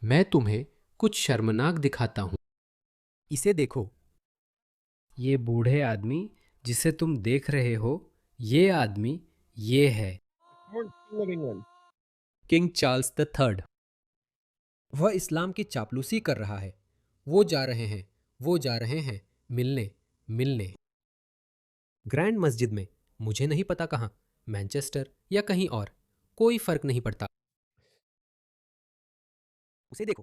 मैं तुम्हें कुछ शर्मनाक दिखाता हूँ। इसे देखो। ये बूढ़े आदमी जिसे तुम देख रहे हो, ये आदमी ये है Third king of England. King Charles the third. वह इस्लाम की चापलूसी कर रहा है। वो जा रहे हैं, वो जा रहे हैं मिलने, मिलने। ग्रैंड मस्जिद में, मुझे नहीं पता कहाँ, मैनचेस्टर या कहीं और, कोई फर्क नहीं पड़ता। उसे देखो।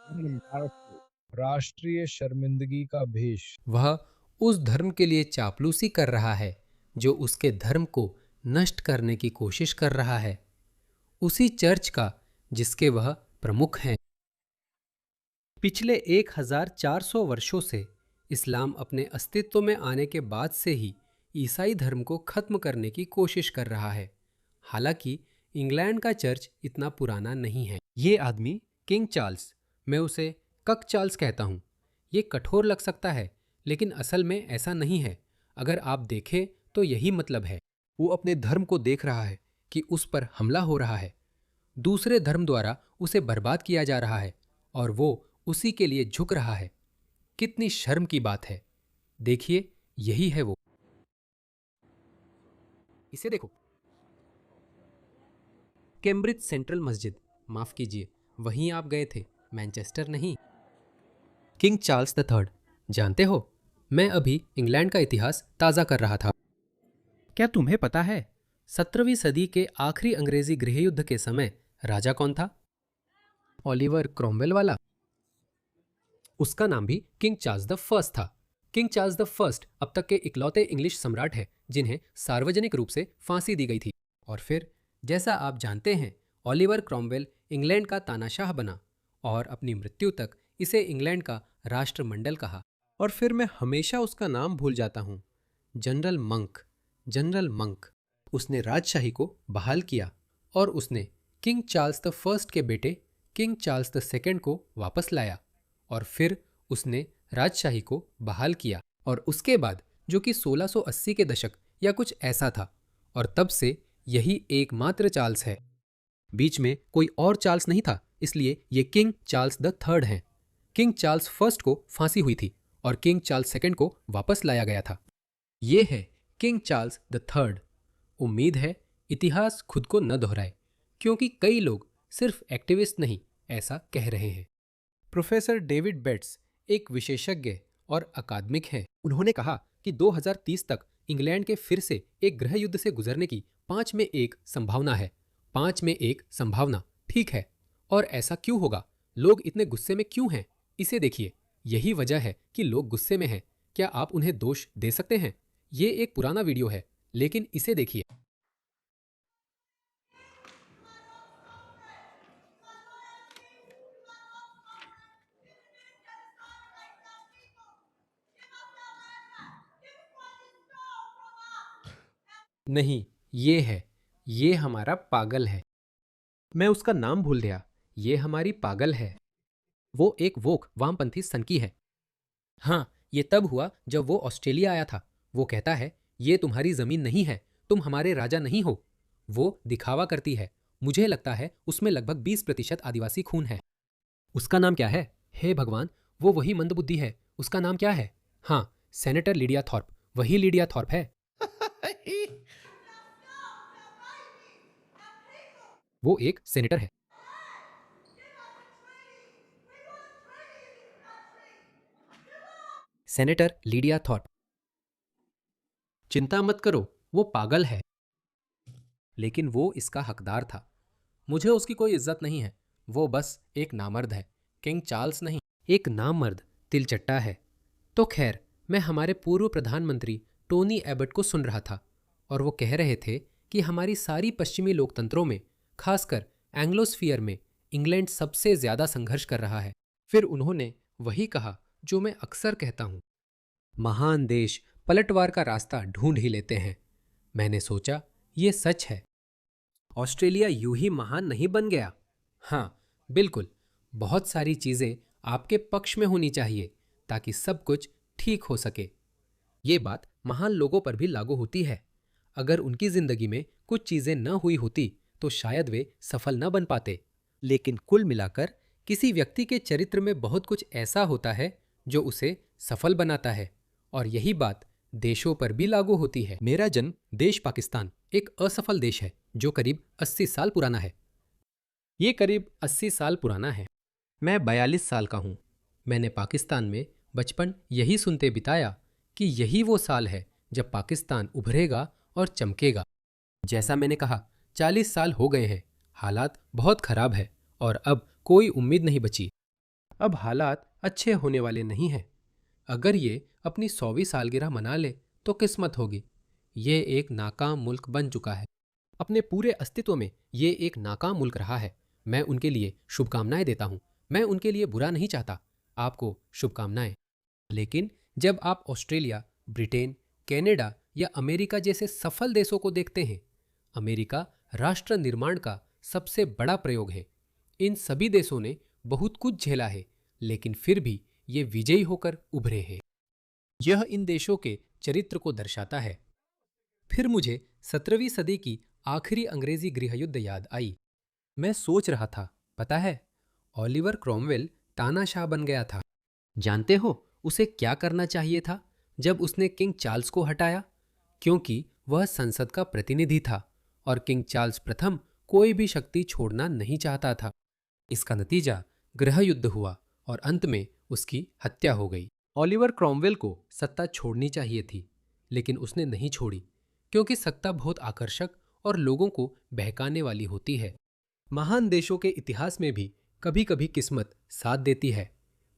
What an embarrassment. राष्ट्रीय शर्मिंदगी का भेष। वह उस धर्म के लिए चापलूसी कर रहा है जो उसके धर्म को नष्ट करने की कोशिश कर रहा है, उसी चर्च का जिसके वह प्रमुख हैं। पिछले 1400 वर्षों से इस्लाम अपने अस्तित्व में आने के बाद से ही ईसाई धर्म को खत्म करने की कोशिश कर रहा है। हालांकि इंग्लैंड का चर्च इतना पुराना नहीं है। ये आदमी किंग चार्ल्स, मैं उसे कक चार्ल्स कहता हूँ। ये कठोर लग सकता है, लेकिन असल में ऐसा नहीं है। अगर आप देखें तो यही मतलब है। वो अपने धर्म को देख रहा है कि उस पर हमला हो रहा है, दूसरे धर्म द्वारा उसे बर्बाद किया जा रहा है, और वो उसी के लिए झुक रहा है। कितनी शर्म की बात है। देखिए, यही है वो। इसे देखो। कैम्ब्रिज सेंट्रल मस्जिद, माफ कीजिए, वहीं आप गए थे, मैनचेस्टर नहीं। किंग चार्ल्स द थर्ड, जानते हो, मैं अभी इंग्लैंड का इतिहास ताज़ा कर रहा था। क्या तुम्हें पता है 17वीं सदी के आखिरी अंग्रेजी गृहयुद्ध के समय राजा कौन था? ओलिवर क्रोमवेल वाला। उसका नाम भी किंग चार्ल्स द फर्स्ट था। किंग चार्ल्स द फर्स्ट अब तक के इकलौते इंग्लिश सम्राट हैं जिन्हें सार्वजनिक रूप से फांसी दी गई थी। और फिर, जैसा आप जानते हैं, ओलिवर क्रोमवेल इंग्लैंड का तानाशाह बना और अपनी मृत्यु तक इसे इंग्लैंड का राष्ट्रमंडल कहा। और फिर मैं हमेशा उसका नाम भूल जाता हूँ, जनरल मंक। General monk. उसने राजशाही को बहाल किया और उसने किंग चार्ल्स द फर्स्ट के बेटे किंग चार्ल्स द सेकंड को वापस लाया, और फिर उसने राजशाही को बहाल किया। और उसके बाद, जो कि 1680 के दशक या कुछ ऐसा था, और तब से यही एकमात्र चार्ल्स है। बीच में कोई और चार्ल्स नहीं था, इसलिए ये किंग चार्ल्स द थर्ड हैं। किंग चार्ल्स फर्स्ट को फांसी हुई थी और किंग चार्ल्स सेकंड को वापस लाया गया था। ये है किंग चार्ल्स द थर्ड। उम्मीद है इतिहास खुद को न दोहराए, क्योंकि कई लोग सिर्फ एक्टिविस्ट नहीं ऐसा कह रहे हैं। प्रोफेसर डेविड बेट्स एक विशेषज्ञ और अकादमिक हैं। उन्होंने कहा कि 2030 तक इंग्लैंड के फिर से एक गृह युद्ध से गुजरने की 5 में 1 संभावना है। 5 में 1 संभावना, ठीक है। और ऐसा क्यों होगा? लोग इतने गुस्से में क्यों हैं? इसे देखिए। यही वजह है कि लोग गुस्से में हैं। क्या आप उन्हें दोष दे सकते हैं? ये एक पुराना वीडियो है, लेकिन इसे देखिए। नहीं, ये हमारा पागल है। मैं उसका नाम भूल गया। ये हमारी पागल है। वो एक वोक वामपंथी सनकी है। हाँ, ये तब हुआ जब वो ऑस्ट्रेलिया आया था। वो कहता है, ये तुम्हारी जमीन नहीं है, तुम हमारे राजा नहीं हो। वो दिखावा करती है। मुझे लगता है उसमें लगभग 20% आदिवासी खून है। उसका नाम क्या है? हे भगवान, वो वही मंदबुद्धि है। उसका नाम क्या है? हाँ, सेनेटर लीडिया थॉर्प। वही लीडिया थॉर्प है। वो एक सेनेटर है। Senator Lydia Thorpe. चिंता मत करो, वो पागल है, लेकिन वो इसका हकदार था। मुझे उसकी कोई इज्जत नहीं है। वो बस एक नामर्द है, किंग चार्ल्स नहीं। एक नामर्द तिलचट्टा है। तो खैर, मैं हमारे पूर्व प्रधानमंत्री टोनी एबट को सुन रहा था, और वो कह रहे थे कि हमारी सारी पश्चिमी लोकतंत्रों में, खासकर एंग्लोस्फीयर में, इंग्लैंड सबसे ज्यादा संघर्ष कर रहा है। फिर उन्होंने वही कहा जो मैं अक्सर कहता हूं, महान देश पलटवार का रास्ता ढूंढ ही लेते हैं। मैंने सोचा, ये सच है। ऑस्ट्रेलिया यूं ही महान नहीं बन गया। हाँ, बिल्कुल। बहुत सारी चीजें आपके पक्ष में होनी चाहिए ताकि सब कुछ ठीक हो सके। ये बात महान लोगों पर भी लागू होती है। अगर उनकी जिंदगी में कुछ चीजें न हुई होती तो शायद वे सफल न बन पाते। लेकिन कुल मिलाकर किसी व्यक्ति के चरित्र में बहुत कुछ ऐसा होता है जो उसे सफल बनाता है, और यही बात देशों पर भी लागू होती है। मेरा जन्म देश पाकिस्तान एक असफल देश है जो करीब 80 साल पुराना है। ये करीब 80 साल पुराना है। मैं 42 साल का हूँ। मैंने पाकिस्तान में बचपन यही सुनते बिताया कि यही वो साल है जब पाकिस्तान उभरेगा और चमकेगा। जैसा मैंने कहा, 40 साल हो गए हैं, हालात बहुत खराब है और अब कोई उम्मीद नहीं बची। अब हालात अच्छे होने वाले नहीं हैं। अगर ये अपनी 100वीं सालगिरह मना ले तो किस्मत होगी। ये एक नाकाम मुल्क बन चुका है। अपने पूरे अस्तित्व में ये एक नाकाम मुल्क रहा है। मैं उनके लिए शुभकामनाएं देता हूँ। मैं उनके लिए बुरा नहीं चाहता। आपको शुभकामनाएं। लेकिन जब आप ऑस्ट्रेलिया, ब्रिटेन, कनाडा या अमेरिका जैसे सफल देशों को देखते हैं, अमेरिका राष्ट्र निर्माण का सबसे बड़ा प्रयोग है। इन सभी देशों ने बहुत कुछ झेला है, लेकिन फिर भी ये विजयी होकर उभरे हैं। यह इन देशों के चरित्र को दर्शाता है। फिर मुझे 17वीं सदी की आखिरी अंग्रेजी गृहयुद्ध याद आई। मैं सोच रहा था, पता है, ओलिवर क्रॉमवेल तानाशाह बन गया था। जानते हो उसे क्या करना चाहिए था जब उसने किंग चार्ल्स को हटाया? क्योंकि वह संसद का प्रतिनिधि था और किंग चार्ल्स प्रथम कोई भी शक्ति छोड़ना नहीं चाहता था। इसका नतीजा गृहयुद्ध हुआ और अंत में उसकी हत्या हो गई। ओलिवर क्रॉमवेल को सत्ता छोड़नी चाहिए थी, लेकिन उसने नहीं छोड़ी, क्योंकि सत्ता बहुत आकर्षक और लोगों को बहकाने वाली होती है। महान देशों के इतिहास में भी कभी कभी किस्मत साथ देती है।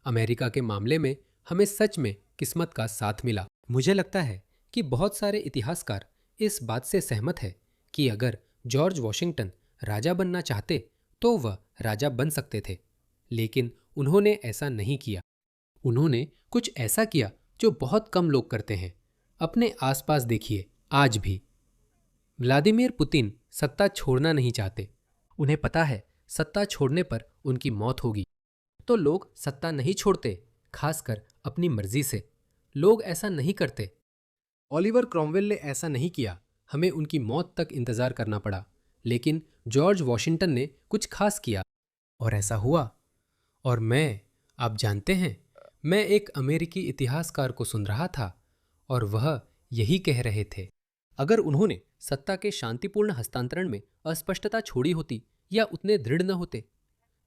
अमेरिका के मामले में हमें सच में किस्मत का साथ मिला। मुझे लगता है कि बहुत सारे इतिहासकार इस बात से सहमत है कि अगर जॉर्ज वॉशिंगटन राजा बनना चाहते तो वह राजा बन सकते थे, लेकिन उन्होंने ऐसा नहीं किया। उन्होंने कुछ ऐसा किया जो बहुत कम लोग करते हैं। अपने आसपास देखिए, आज भी व्लादिमीर पुतिन सत्ता छोड़ना नहीं चाहते। उन्हें पता है सत्ता छोड़ने पर उनकी मौत होगी, तो लोग सत्ता नहीं छोड़ते, खासकर अपनी मर्जी से। लोग ऐसा नहीं करते। ओलिवर क्रॉमवेल ने ऐसा नहीं किया। हमें उनकी मौत तक इंतजार करना पड़ा, लेकिन जॉर्ज वॉशिंगटन ने कुछ खास किया और ऐसा हुआ। और आप जानते हैं, मैं एक अमेरिकी इतिहासकार को सुन रहा था और वह यही कह रहे थे, अगर उन्होंने सत्ता के शांतिपूर्ण हस्तांतरण में अस्पष्टता छोड़ी होती या उतने दृढ़ न होते,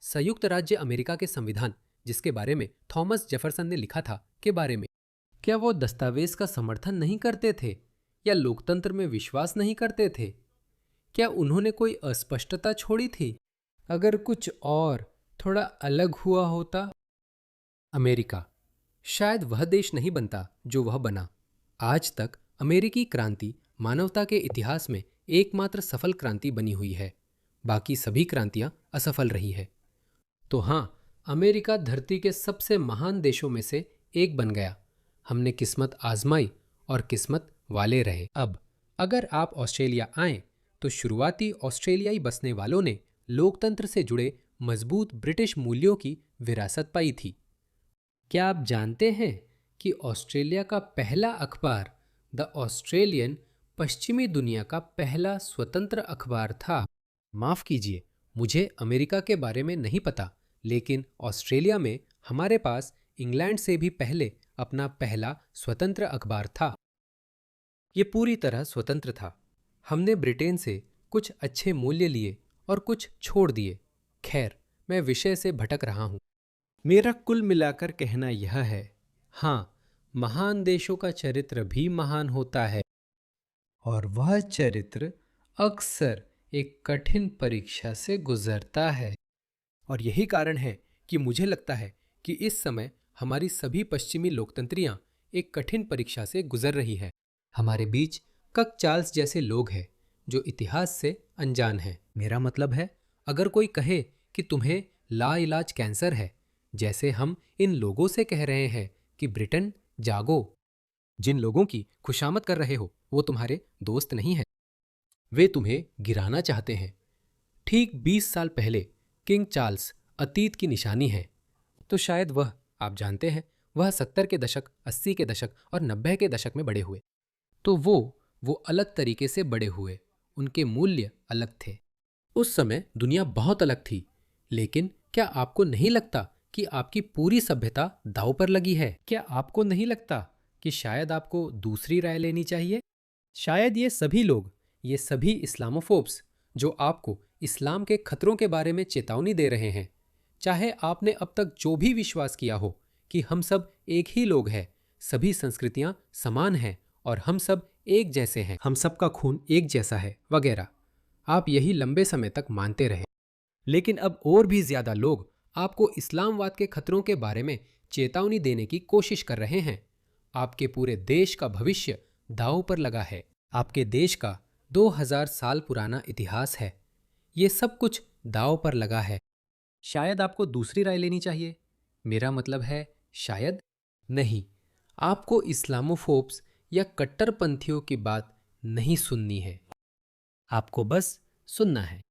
संयुक्त राज्य अमेरिका के संविधान, जिसके बारे में थॉमस जेफरसन ने लिखा था, के बारे में, क्या वो दस्तावेज का समर्थन नहीं करते थे या लोकतंत्र में विश्वास नहीं करते थे? क्या उन्होंने कोई अस्पष्टता छोड़ी थी? अगर कुछ और थोड़ा अलग हुआ होता? अमेरिका शायद वह देश नहीं बनता जो वह बना। आज तक अमेरिकी क्रांति मानवता के इतिहास में एकमात्र सफल क्रांति बनी हुई है। बाकी सभी क्रांतियां असफल रही है। तो हाँ, अमेरिका धरती के सबसे महान देशों में से एक बन गया। हमने किस्मत आजमाई और किस्मत वाले रहे। अब अगर आप ऑस्ट्रेलिया आएं तो शुरुआती ऑस्ट्रेलियाई बसने वालों ने लोकतंत्र से जुड़े मजबूत ब्रिटिश मूल्यों की विरासत पाई थी। क्या आप जानते हैं कि ऑस्ट्रेलिया का पहला अखबार द ऑस्ट्रेलियन पश्चिमी दुनिया का पहला स्वतंत्र अखबार था? माफ कीजिए, मुझे अमेरिका के बारे में नहीं पता, लेकिन ऑस्ट्रेलिया में हमारे पास इंग्लैंड से भी पहले अपना पहला स्वतंत्र अखबार था। ये पूरी तरह स्वतंत्र था। हमने ब्रिटेन से कुछ अच्छे मूल्य लिए और कुछ छोड़ दिए। खैर, मैं विषय से भटक रहा हूँ। मेरा कुल मिलाकर कहना यह है, हाँ, महान देशों का चरित्र भी महान होता है, और वह चरित्र अक्सर एक कठिन परीक्षा से गुजरता है। और यही कारण है कि मुझे लगता है कि इस समय हमारी सभी पश्चिमी लोकतंत्रियां एक कठिन परीक्षा से गुजर रही है। हमारे बीच कक चार्ल्स जैसे लोग हैं जो इतिहास से अनजान हैं। मेरा मतलब है, अगर कोई कहे कि तुम्हें लाइलाज कैंसर है, जैसे हम इन लोगों से कह रहे हैं कि ब्रिटेन जागो। जिन लोगों की खुशामद कर रहे हो वो तुम्हारे दोस्त नहीं हैं। वे तुम्हें गिराना चाहते हैं। ठीक 20 साल पहले किंग चार्ल्स अतीत की निशानी है। तो शायद वह, आप जानते हैं, वह 70 के दशक, 80 के दशक और 90 के दशक में बड़े हुए। तो वो अलग तरीके से बड़े हुए। उनके मूल्य अलग थे। उस समय दुनिया बहुत अलग थी। लेकिन क्या आपको नहीं लगता कि आपकी पूरी सभ्यता दांव पर लगी है? क्या आपको नहीं लगता कि शायद आपको दूसरी राय लेनी चाहिए? शायद ये सभी लोग, ये सभी इस्लामोफोब्स जो आपको इस्लाम के खतरों के बारे में चेतावनी दे रहे हैं, चाहे आपने अब तक जो भी विश्वास किया हो कि हम सब एक ही लोग हैं, सभी संस्कृतियां समान हैं और हम सब एक जैसे हैं, हम सबका खून एक जैसा है वगैरह, आप यही लंबे समय तक मानते रहे। लेकिन अब और भी ज्यादा लोग आपको इस्लामवाद के खतरों के बारे में चेतावनी देने की कोशिश कर रहे हैं। आपके पूरे देश का भविष्य दांव पर लगा है। आपके देश का 2000 साल पुराना इतिहास है। ये सब कुछ दांव पर लगा है। शायद आपको दूसरी राय लेनी चाहिए। मेरा मतलब है शायद नहीं, आपको इस्लामोफोब्स या कट्टरपंथियों की बात नहीं सुननी है। आपको बस सुनना है।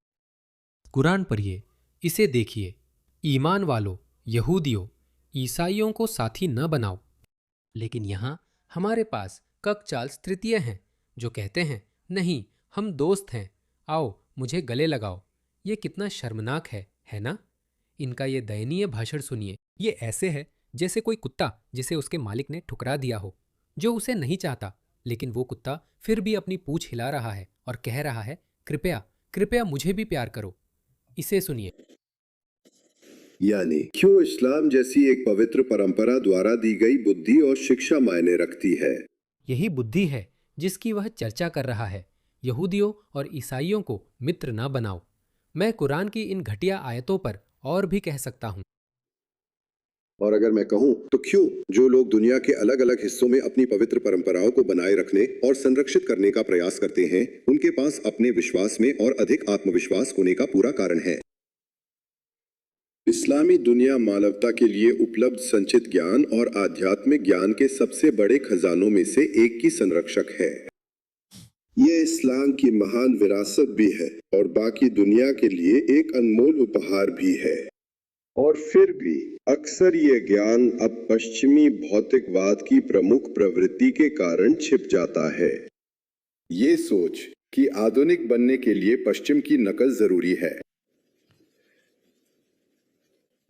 कुरान पढ़िए, इसे देखिए। ईमान वालों, यहूदियों, ईसाइयों को साथी न बनाओ। लेकिन यहाँ हमारे पास कक चार्ल्स तृतीय हैं जो कहते हैं नहीं, हम दोस्त हैं, आओ मुझे गले लगाओ। ये कितना शर्मनाक है ना? इनका ये दयनीय भाषण सुनिए। ये ऐसे है जैसे कोई कुत्ता जिसे उसके मालिक ने ठुकरा दिया हो, जो उसे नहीं चाहता, लेकिन वो कुत्ता फिर भी अपनी पूंछ हिला रहा है और कह रहा है, कृपया कृपया मुझे भी प्यार करो। इसे सुनिए। यानी क्यों इस्लाम जैसी एक पवित्र परंपरा द्वारा दी गई बुद्धि और शिक्षा मायने रखती है। यही बुद्धि है जिसकी वह चर्चा कर रहा है। यहूदियों और ईसाइयों को मित्र न बनाओ। मैं कुरान की इन घटिया आयतों पर और भी कह सकता हूँ। और अगर मैं कहूँ तो क्यों जो लोग दुनिया के अलग अलग हिस्सों में अपनी पवित्र परंपराओं को बनाए रखने और संरक्षित करने का प्रयास करते हैं, उनके पास अपने विश्वास में और अधिक आत्मविश्वास होने का पूरा कारण है। इस्लामी दुनिया मानवता के लिए उपलब्ध संचित ज्ञान और आध्यात्मिक ज्ञान के सबसे बड़े खजानों में से एक की संरक्षक है। ये इस्लाम की महान विरासत भी है और बाकी दुनिया के लिए एक अनमोल उपहार भी है। और फिर भी अक्सर ये ज्ञान अब पश्चिमी भौतिकवाद की प्रमुख प्रवृत्ति के कारण छिप जाता है। ये सोच कि आधुनिक बनने के लिए पश्चिम की नकल जरूरी है।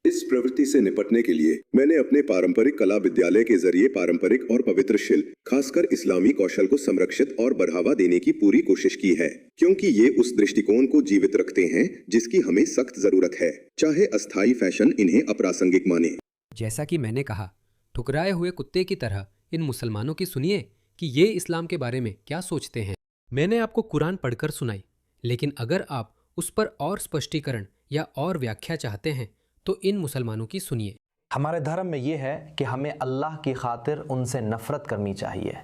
इस प्रवृत्ति से निपटने के लिए मैंने अपने पारंपरिक कला विद्यालय के जरिए पारंपरिक और पवित्र शिल्प, खासकर इस्लामी कौशल को संरक्षित और बढ़ावा देने की पूरी कोशिश की है, क्योंकि ये उस दृष्टिकोण को जीवित रखते हैं जिसकी हमें सख्त जरूरत है, चाहे अस्थायी फैशन इन्हें अप्रासंगिक माने। जैसा कि मैंने कहा, ठुकराए हुए कुत्ते की तरह इन मुसलमानों की सुनिए कि ये इस्लाम के बारे में क्या सोचते हैं। मैंने आपको कुरान पढ़कर सुनाई, लेकिन अगर आप उस पर और स्पष्टीकरण या और व्याख्या चाहते हैं तो इन मुसलमानों की सुनिए। हमारे धर्म में ये है कि हमें अल्लाह की खातिर उनसे नफरत करनी चाहिए।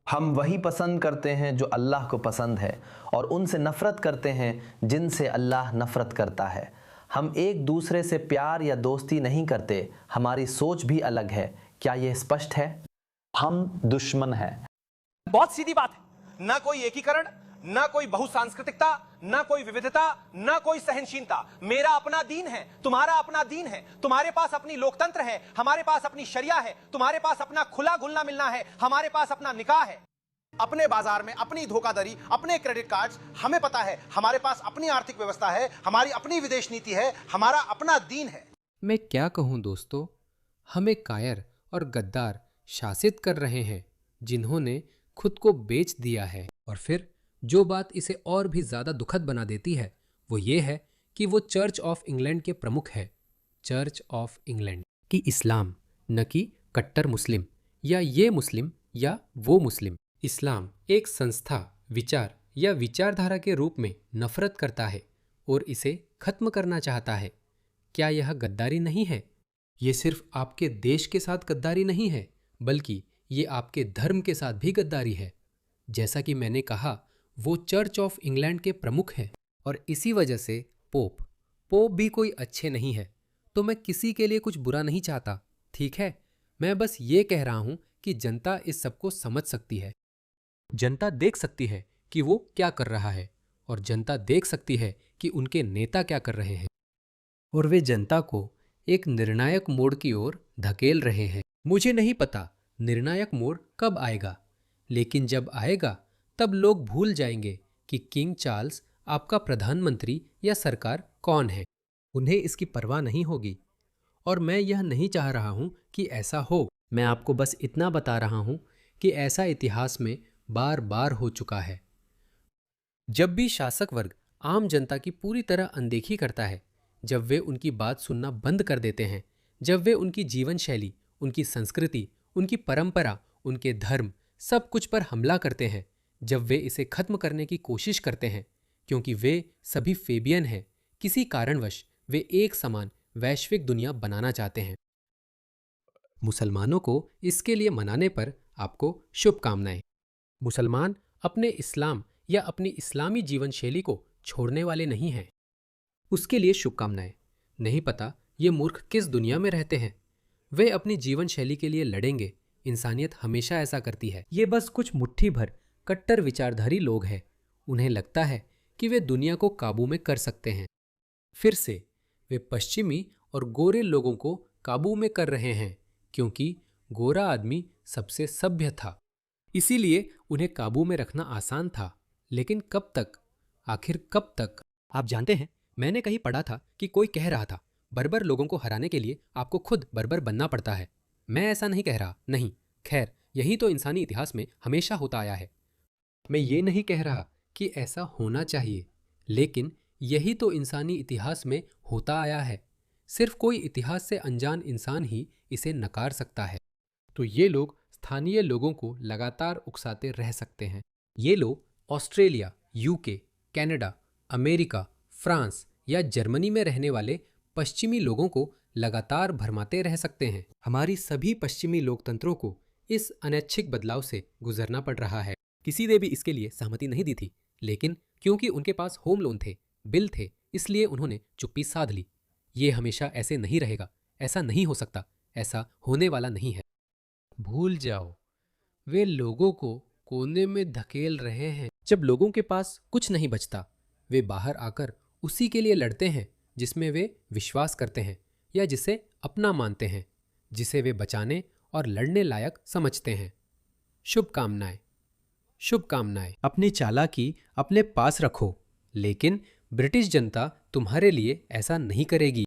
हम वही पसंद करते हैं जो अल्लाह को पसंद है और उनसे नफरत करते हैं जिनसे अल्लाह नफरत करता है। हम एक दूसरे से प्यार या दोस्ती नहीं करते, हमारी सोच भी अलग है। क्या यह स्पष्ट है? हम दुश्मन हैं। बहुत सीधी बात है। ना कोई एकीकरण, ना कोई बहुसांस्कृतिकता, ना कोई विविधता, ना कोई सहनशीलता। मेरा अपना दीन है, तुम्हारा अपना दीन है। तुम्हारे पास अपनी लोकतंत्र है, हमारे पास अपनी शरिया है। तुम्हारे पास अपना खुला घुलना मिलना है, हमारे पास अपना निकाह है। अपने बाजार में अपनी धोखाधड़ी, अपने क्रेडिट कार्ड्स, हमें पता है। हमारे पास अपनी आर्थिक व्यवस्था है, हमारी अपनी विदेश नीति है, हमारा अपना दीन है। मैं क्या कहूं दोस्तों, हमें कायर और गद्दार शासित कर रहे हैं जिन्होंने खुद को बेच दिया है। और फिर जो बात इसे और भी ज्यादा दुखद बना देती है वो ये है कि वो चर्च ऑफ इंग्लैंड के प्रमुख है। चर्च ऑफ इंग्लैंड की इस्लाम, न कि कट्टर मुस्लिम या ये मुस्लिम या वो मुस्लिम। इस्लाम एक संस्था, विचार या विचारधारा के रूप में नफरत करता है और इसे खत्म करना चाहता है। क्या यह गद्दारी नहीं है? ये सिर्फ आपके देश के साथ गद्दारी नहीं है, बल्कि ये आपके धर्म के साथ भी गद्दारी है। जैसा कि मैंने कहा, वो चर्च ऑफ इंग्लैंड के प्रमुख हैं और इसी वजह से पोप भी कोई अच्छे नहीं है। तो मैं किसी के लिए कुछ बुरा नहीं चाहता, ठीक है? मैं बस ये कह रहा हूं कि जनता इस सब को समझ सकती है। जनता देख सकती है कि वो क्या कर रहा है और जनता देख सकती है कि उनके नेता क्या कर रहे हैं, और वे जनता को एक निर्णायक मोड़ की ओर धकेल रहे हैं। मुझे नहीं पता निर्णायक मोड़ कब आएगा, लेकिन जब आएगा तब लोग भूल जाएंगे कि किंग चार्ल्स आपका प्रधानमंत्री या सरकार कौन है। उन्हें इसकी परवाह नहीं होगी, और मैं यह नहीं चाह रहा हूं कि ऐसा हो। मैं आपको बस इतना बता रहा हूं कि ऐसा इतिहास में बार बार हो चुका है। जब भी शासक वर्ग आम जनता की पूरी तरह अनदेखी करता है, जब वे उनकी बात सुनना बंद कर देते हैं, जब वे उनकी जीवन शैली, उनकी संस्कृति, उनकी परंपरा, उनके धर्म, सब कुछ पर हमला करते हैं, जब वे इसे खत्म करने की कोशिश करते हैं, क्योंकि वे सभी फेबियन हैं, किसी कारणवश वे एक समान वैश्विक दुनिया बनाना चाहते हैं। मुसलमानों को इसके लिए मनाने पर आपको शुभकामनाएं। मुसलमान अपने इस्लाम या अपनी इस्लामी जीवन शैली को छोड़ने वाले नहीं हैं। उसके लिए शुभकामनाएं। नहीं पता ये मूर्ख किस दुनिया में रहते हैं। वे अपनी जीवन शैली के लिए लड़ेंगे। इंसानियत हमेशा ऐसा करती है। ये बस कुछ मुट्ठी भर कट्टर विचारधारी लोग हैं। उन्हें लगता है कि वे दुनिया को काबू में कर सकते हैं। फिर से वे पश्चिमी और गोरे लोगों को काबू में कर रहे हैं, क्योंकि गोरा आदमी सबसे सभ्य था, इसीलिए उन्हें काबू में रखना आसान था। लेकिन कब तक? आखिर कब तक? आप जानते हैं, मैंने कहीं पढ़ा था कि कोई कह रहा था, बर्बर लोगों को हराने के लिए आपको खुद बर्बर बनना पड़ता है। मैं ऐसा नहीं कह रहा, नहीं। खैर, यही तो इंसानी इतिहास में हमेशा होता आया है। मैं ये नहीं कह रहा कि ऐसा होना चाहिए, लेकिन यही तो इंसानी इतिहास में होता आया है। सिर्फ कोई इतिहास से अनजान इंसान ही इसे नकार सकता है। तो ये लोग स्थानीय लोगों को लगातार उकसाते रह सकते हैं। ये लोग Australia, UK, Canada, America, France या जर्मनी में रहने वाले पश्चिमी लोगों को लगातार भरमाते रह सकते हैं। हमारी सभी पश्चिमी लोकतंत्रों को इस अनैच्छिक बदलाव से गुजरना पड़ रहा है। किसी ने भी इसके लिए सहमति नहीं दी थी, लेकिन क्योंकि उनके पास होम लोन थे, बिल थे, इसलिए उन्होंने चुप्पी साध ली। ये हमेशा ऐसे नहीं रहेगा। ऐसा नहीं हो सकता। ऐसा होने वाला नहीं है। भूल जाओ, वे लोगों को कोने में धकेल रहे हैं। जब लोगों के पास कुछ नहीं बचता, वे बाहर आकर उसी के लिए लड़ते हैं जिसमें वे विश्वास करते हैं या जिसे अपना मानते हैं, जिसे वे बचाने और लड़ने लायक समझते हैं। शुभकामनाएं। शुभकामनाएं। अपनी चालाकी अपने पास रखो, लेकिन ब्रिटिश जनता तुम्हारे लिए ऐसा नहीं करेगी।